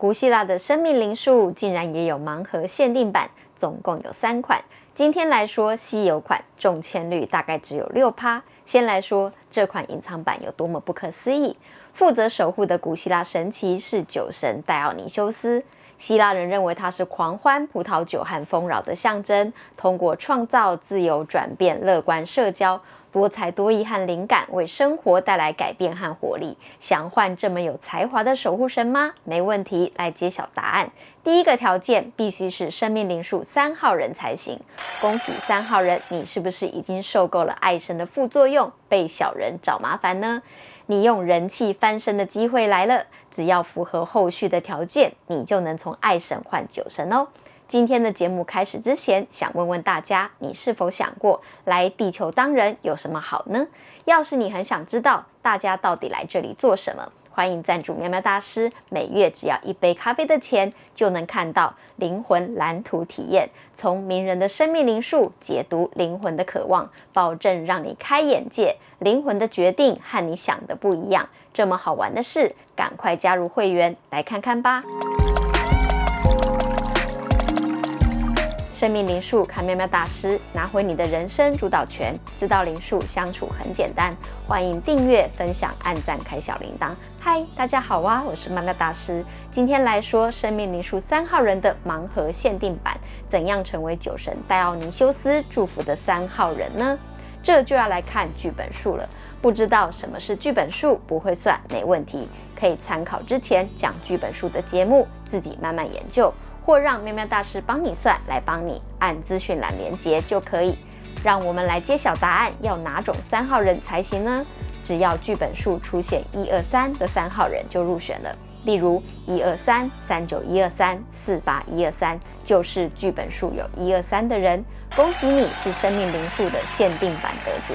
古希腊的生命灵数竟然也有盲盒限定版，总共有3款。今天来说稀有款，中签率大概只有6%。先来说这款隐藏版有多么不可思议。负责守护的古希腊神祇是酒神戴奥尼修斯。希腊人认为他是狂欢、葡萄酒和丰饶的象征，通过创造、自由、转变、乐观、社交、多才多艺和灵感，为生活带来改变和活力。想换这么有才华的守护神吗？没问题，来揭晓答案。第一个条件必须是生命灵数3号人才行。恭喜3号人，你是不是已经受够了爱神的副作用，被小人找麻烦呢？你用人气翻身的机会来了，只要符合后续的条件，你就能从爱神换酒神哦。今天的节目开始之前，想问问大家，你是否想过来地球当人有什么好呢？要是你很想知道大家到底来这里做什么，欢迎赞助喵喵大师，每月只要1杯咖啡的钱，就能看到灵魂蓝图体验，从名人的生命灵数解读灵魂的渴望，保证让你开眼界，灵魂的决定和你想的不一样。这么好玩的事，赶快加入会员来看看吧。生命灵数看喵喵大师，拿回你的人生主导权。知道灵数相处很简单，欢迎订阅、分享、按赞、开小铃铛。嗨，大家好啊，我是喵喵大师。今天来说生命灵数3号人的盲盒限定版，怎样成为酒神戴奥尼修斯祝福的3号人呢？这就要来看剧本数了。不知道什么是剧本数，不会算没问题，可以参考之前讲剧本数的节目，自己慢慢研究。或让喵喵大师帮你算，来帮你按资讯栏连结就可以。让我们来揭晓答案，要哪种3号人才行呢？只要剧本数出现123的3号人就入选了。例如123、39123、48123，就是剧本数有123的人。恭喜你是生命灵数的限定版得主。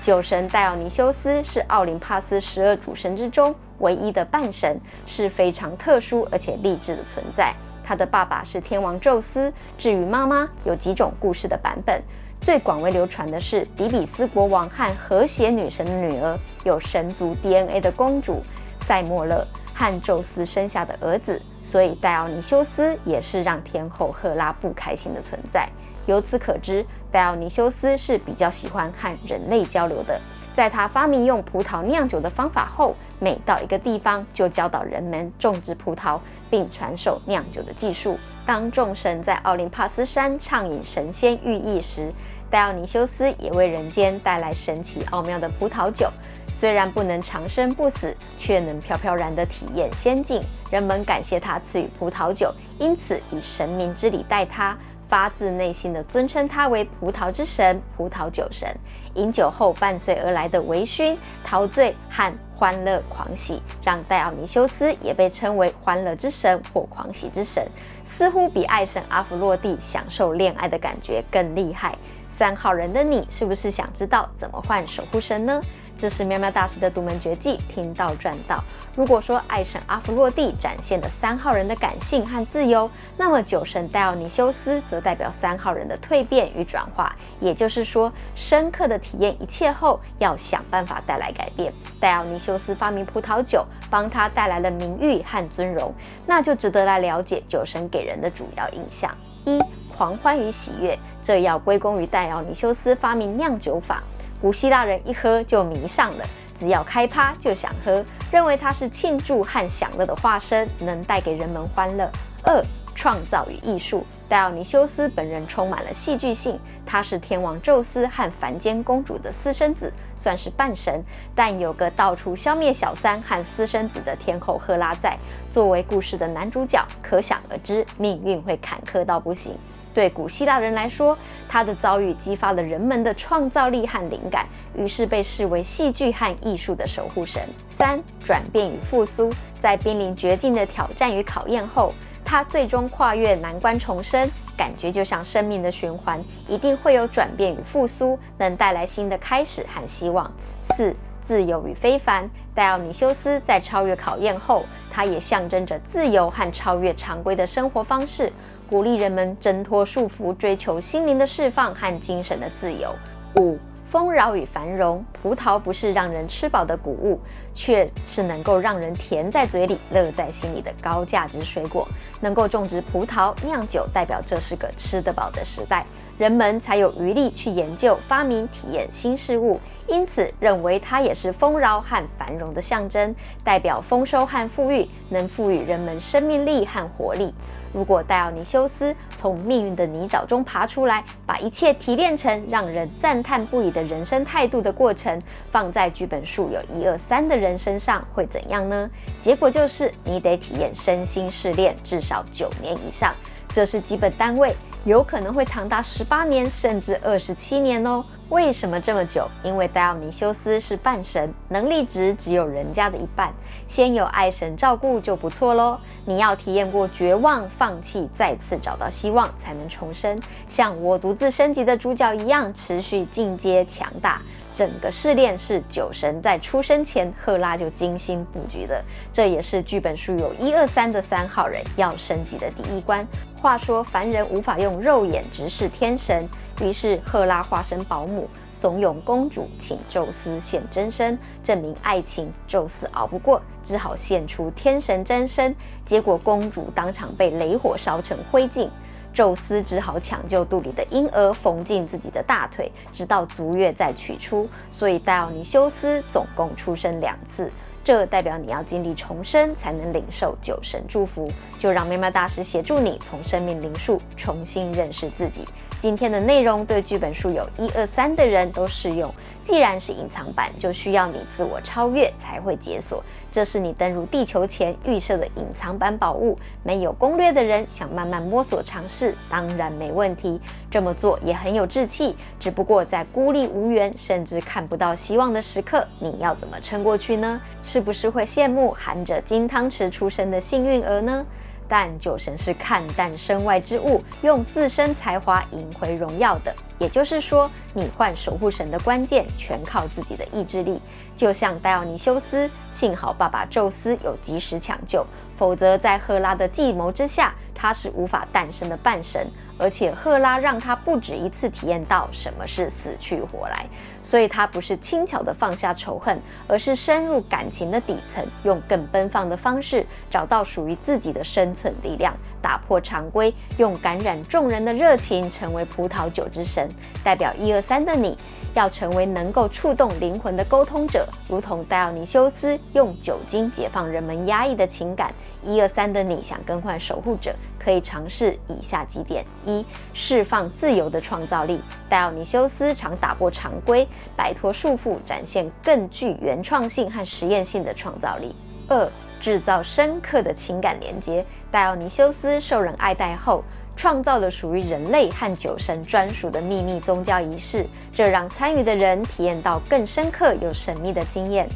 酒神戴奥尼修斯是奥林帕斯12主神之中唯一的半神，是非常特殊而且励志的存在。他的爸爸是天王宙斯，至于妈妈有几种故事的版本，最广为流传的是底比斯国王和和谐女神的女儿，有神族 DNA 的公主塞莫勒和宙斯生下的儿子，所以戴奥尼修斯也是让天后赫拉不开心的存在。由此可知，戴奥尼修斯是比较喜欢和人类交流的。在他发明用葡萄酿酒的方法后，每到一个地方就教导人们种植葡萄，并传授酿酒的技术。当众神在奥林帕斯山畅饮神仙寓意时，戴奥尼修斯也为人间带来神奇奥妙的葡萄酒。虽然不能长生不死，却能飘飘然的体验仙境。人们感谢他赐予葡萄酒，因此以神明之礼待他，发自内心的尊称他为葡萄之神、葡萄酒神。饮酒后伴随而来的微醺、陶醉和欢乐狂喜，让戴奥尼修斯也被称为欢乐之神或狂喜之神，似乎比爱神阿弗洛狄享受恋爱的感觉更厉害。3号人的你是不是想知道怎么换守护神呢？这是喵喵大师的独门绝技，听到赚到。如果说爱神阿弗洛狄展现了3号人的感性和自由，那么酒神戴奥尼修斯则代表3号人的蜕变与转化。也就是说，深刻的体验一切后，要想办法带来改变。戴奥尼修斯发明葡萄酒，帮他带来了名誉和尊荣，那就值得来了解酒神给人的主要印象。1. 狂欢与喜悦，这要归功于戴奥尼修斯发明酿酒法。古希腊人一喝就迷上了，只要开趴就想喝，认为它是庆祝和享乐的化身，能带给人们欢乐。2. 创造与艺术，戴奥尼修斯本人充满了戏剧性，他是天王宙斯和凡间公主的私生子，算是半神，但有个到处消灭小三和私生子的天后赫拉在，作为故事的男主角，可想而知命运会坎坷到不行。对古希腊人来说，他的遭遇激发了人们的创造力和灵感，于是被视为戏剧和艺术的守护神。3. 转变与复苏，在濒临绝境的挑战与考验后，他最终跨越难关重生，感觉就像生命的循环，一定会有转变与复苏，能带来新的开始和希望。4. 自由与非凡，戴奥尼修斯在超越考验后，他也象征着自由和超越常规的生活方式，鼓励人们挣脱束缚，追求心灵的释放和精神的自由。5. 丰饶与繁荣，葡萄不是让人吃饱的谷物，却是能够让人甜在嘴里、乐在心里的高价值水果。能够种植葡萄酿酒，代表这是个吃得饱的时代，人们才有余力去研究、发明、体验新事物。因此，认为它也是丰饶和繁荣的象征，代表丰收和富裕，能赋予人们生命力和活力。如果戴奥尼修斯从命运的泥沼中爬出来，把一切提炼成让人赞叹不已的人生态度的过程，放在剧本数有1、2、3的人身上，会怎样呢？结果就是你得体验身心试炼至少9年以上，这是基本单位，有可能会长达18年甚至27年哦。为什么这么久？因为戴奥尼修斯是半神，能力值只有人家的1半，先有爱神照顾就不错咯。你要体验过绝望、放弃，再次找到希望，才能重生，像我独自升级的主角一样，持续进阶强大。整个试炼是酒神在出生前，赫拉就精心布局的，这也是剧本书有1、2、3的3号人要升级的第1关。话说凡人无法用肉眼直视天神，于是赫拉化身保姆，怂恿公主请宙斯现真身，证明爱情。宙斯熬不过，只好现出天神真身，结果公主当场被雷火烧成灰烬。宙斯只好抢救肚里的婴儿，缝进自己的大腿，直到足月再取出。所以戴奥尼修斯总共出生2次，这代表你要经历重生，才能领受酒神祝福。就让喵喵大师协助你从生命灵数重新认识自己。今天的内容对剧本数有1、2、3的人都适用。既然是隐藏版，就需要你自我超越才会解锁。这是你登入地球前预设的隐藏版宝物，没有攻略的人想慢慢摸索尝试，当然没问题。这么做也很有志气，只不过在孤立无援，甚至看不到希望的时刻，你要怎么撑过去呢？是不是会羡慕含着金汤匙出生的幸运儿呢？但酒神是看淡身外之物，用自身才华赢回荣耀的。也就是说，你换守护神的关键全靠自己的意志力。就像戴奥尼修斯，幸好爸爸宙斯有及时抢救，否则在赫拉的计谋之下，他是无法诞生的半神。而且赫拉让他不止1次体验到什么是死去活来，所以他不是轻巧的放下仇恨，而是深入感情的底层，用更奔放的方式找到属于自己的生存力量，打破常规，用感染众人的热情成为葡萄酒之神。代表1、2、3的你要成为能够触动灵魂的沟通者，如同戴奥尼修斯用酒精解放人们压抑的情感。1、2、3的你想更换守护者，可以尝试以下几点： 1. 释放自由的创造力。戴奥尼修斯常打破常规，摆脱束缚，展现更具原创性和实验性的创造力。2. 制造深刻的情感连结。戴奥尼修斯受人爱戴后，创造了属于人类和酒神专属的秘密宗教仪式，这让参与的人体验到更深刻又神秘的经验。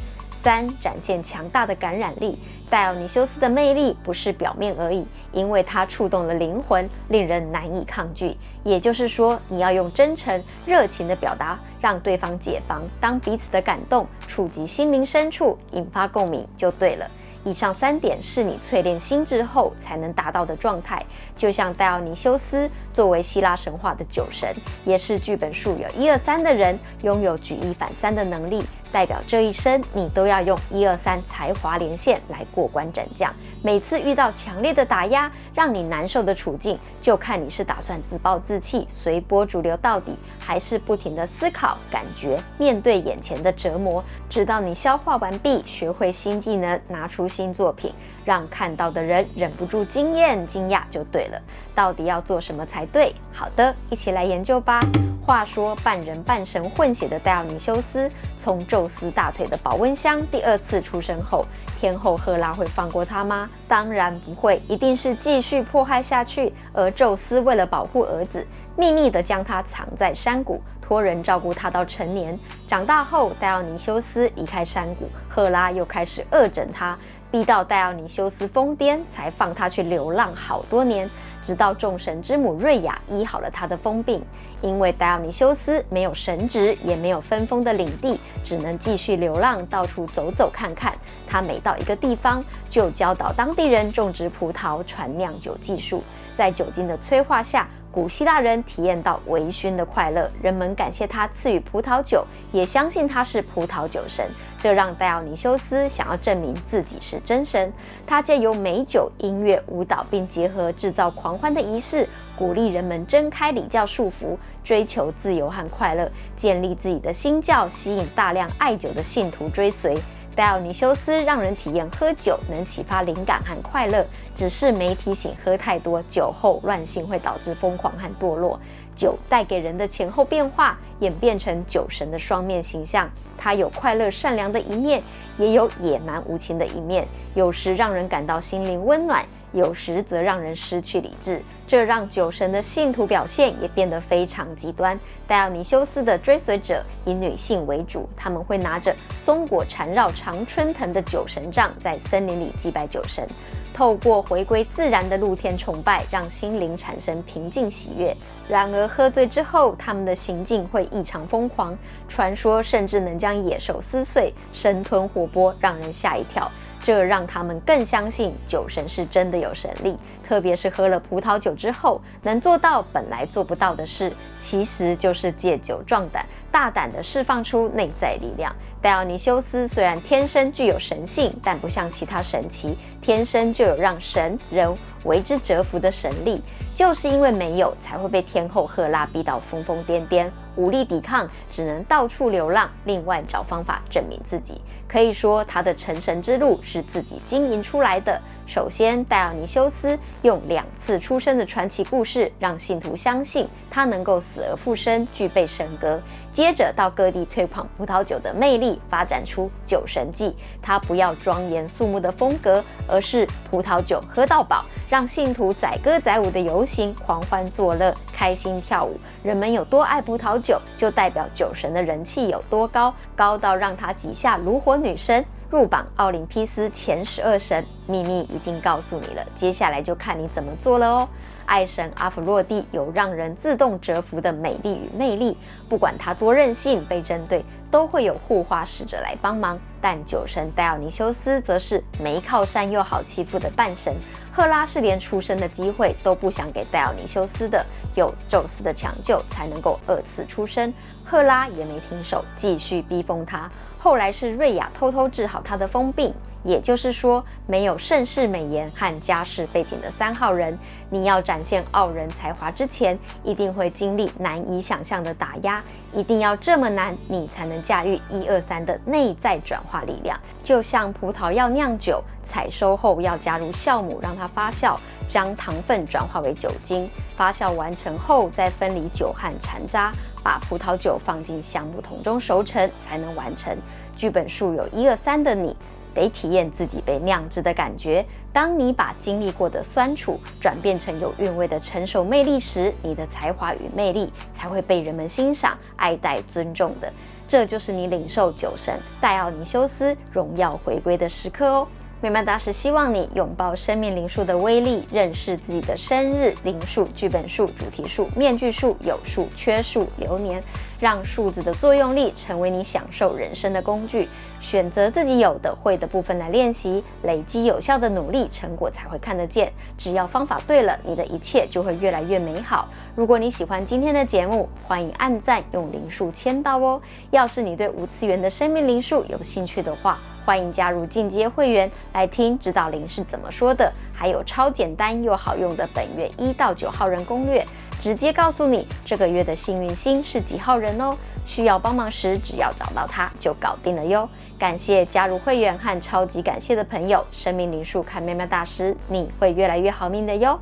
3. 展现强大的感染力。戴奥尼修斯的魅力不是表面而已，因为它触动了灵魂，令人难以抗拒。也就是说，你要用真诚、热情的表达，让对方解放，当彼此的感动触及心灵深处，引发共鸣就对了。以上3点是你淬炼心智后才能达到的状态。就像戴奥尼修斯作为希腊神话的酒神，也是剧本数有1、2、3的人拥有举一反三的能力，代表这一生你都要用1、2、3才华连线来过关斩将。每次遇到强烈的打压，让你难受的处境，就看你是打算自暴自弃，随波逐流到底，还是不停的思考、感觉，面对眼前的折磨，直到你消化完毕，学会新技能，拿出新作品，让看到的人忍不住惊讶就对了。到底要做什么才对？好的，一起来研究吧。话说半人半神混血的戴奥尼修斯，从宙斯大腿的保温箱第2次出生后，天后赫拉会放过他吗？当然不会，一定是继续迫害下去。而宙斯为了保护儿子，秘密地将他藏在山谷，托人照顾他到成年。长大后，戴奥尼修斯离开山谷，赫拉又开始恶整他，逼到戴奥尼修斯疯癫，才放他去流浪好多年，直到众神之母瑞亚医好了他的疯病。因为戴奥尼修斯没有神职，也没有分封的领地，只能继续流浪，到处走走看看。他每到一个地方，就教导当地人种植葡萄、传酿酒技术。在酒精的催化下，古希腊人体验到微醺的快乐，人们感谢他赐予葡萄酒，也相信他是葡萄酒神。这让戴奥尼修斯想要证明自己是真神。他借由美酒、音乐、舞蹈，并结合制造狂欢的仪式，鼓励人们挣开礼教束缚，追求自由和快乐，建立自己的新教，吸引大量爱酒的信徒追随。戴奥尼修斯让人体验喝酒能启发灵感和快乐，只是没提醒喝太多酒后乱性会导致疯狂和堕落。酒带给人的前后变化，演变成酒神的双面形象。他有快乐善良的一面，也有野蛮无情的一面，有时让人感到心灵温暖，有时则让人失去理智。这让酒神的信徒表现也变得非常极端。戴奥尼修斯的追随者以女性为主，他们会拿着松果缠绕常春藤的酒神杖，在森林里祭拜酒神。透过回归自然的露天崇拜，让心灵产生平静喜悦。然而喝醉之后，他们的行径会异常疯狂，传说甚至能将野兽撕碎，生吞活剥，让人吓一跳。这让他们更相信酒神是真的有神力，特别是喝了葡萄酒之后，能做到本来做不到的事，其实就是借酒壮胆，大胆地释放出内在力量。戴奥尼修斯虽然天生具有神性，但不像其他神祇，天生就有让神人为之折服的神力。就是因为没有，才会被天后赫拉逼到疯疯癫癫，无力抵抗，只能到处流浪，另外找方法证明自己。可以说，他的成神之路是自己经营出来的。首先，戴奥尼修斯用2次出生的传奇故事，让信徒相信他能够死而复生，具备神格。接着到各地推广葡萄酒的魅力，发展出酒神祭。他不要庄严肃穆的风格，而是葡萄酒喝到饱，让信徒载歌载舞的游行，狂欢作乐，开心跳舞。人们有多爱葡萄酒，就代表酒神的人气有多高，高到让他挤下炉火女神，入榜奥林匹斯前12神。秘密已经告诉你了，接下来就看你怎么做了哦。爱神阿弗洛狄有让人自动折服的美丽与魅力，不管他多任性，被针对都会有护花使者来帮忙。但酒神戴奥尼修斯则是没靠山又好欺负的半神。赫拉是连出生的机会都不想给戴奥尼修斯的，有宙斯的抢救才能够2次出生。赫拉也没停手，继续逼疯他。后来是瑞亚偷偷治好他的疯病。也就是说，没有盛世美颜和家世背景的3号人，你要展现傲人才华之前，一定会经历难以想象的打压，一定要这么难，你才能驾驭1、2、3的内在转化力量。就像葡萄要酿酒，采收后要加入酵母让它发酵，将糖分转化为酒精，发酵完成后再分离酒和残渣，把葡萄酒放进橡木桶中熟成，才能完成。剧本数有1、2、3的你，得体验自己被酿制的感觉。当你把经历过的酸楚转变成有韵味的成熟魅力时，你的才华与魅力才会被人们欣赏、爱戴、尊重的。这就是你领受酒神戴奥尼修斯荣耀回归的时刻哦。美曼大师希望你拥抱生命灵数的威力，认识自己的生日、灵数、剧本数、主题数、面具数、有数、缺数、流年，让数字的作用力成为你享受人生的工具。选择自己有的会的部分来练习，累积有效的努力，成果才会看得见。只要方法对了，你的一切就会越来越美好。如果你喜欢今天的节目，欢迎按赞，用灵数签到哦。要是你对无次元的生命灵数有兴趣的话，欢迎加入进阶会员来听指导灵是怎么说的，还有超简单又好用的本月1到9号人攻略，直接告诉你这个月的幸运星是几号人哦。需要帮忙时，只要找到他就搞定了哟。感谢加入会员和超级感谢的朋友，生命灵数看喵喵大师，你会越来越好命的哟。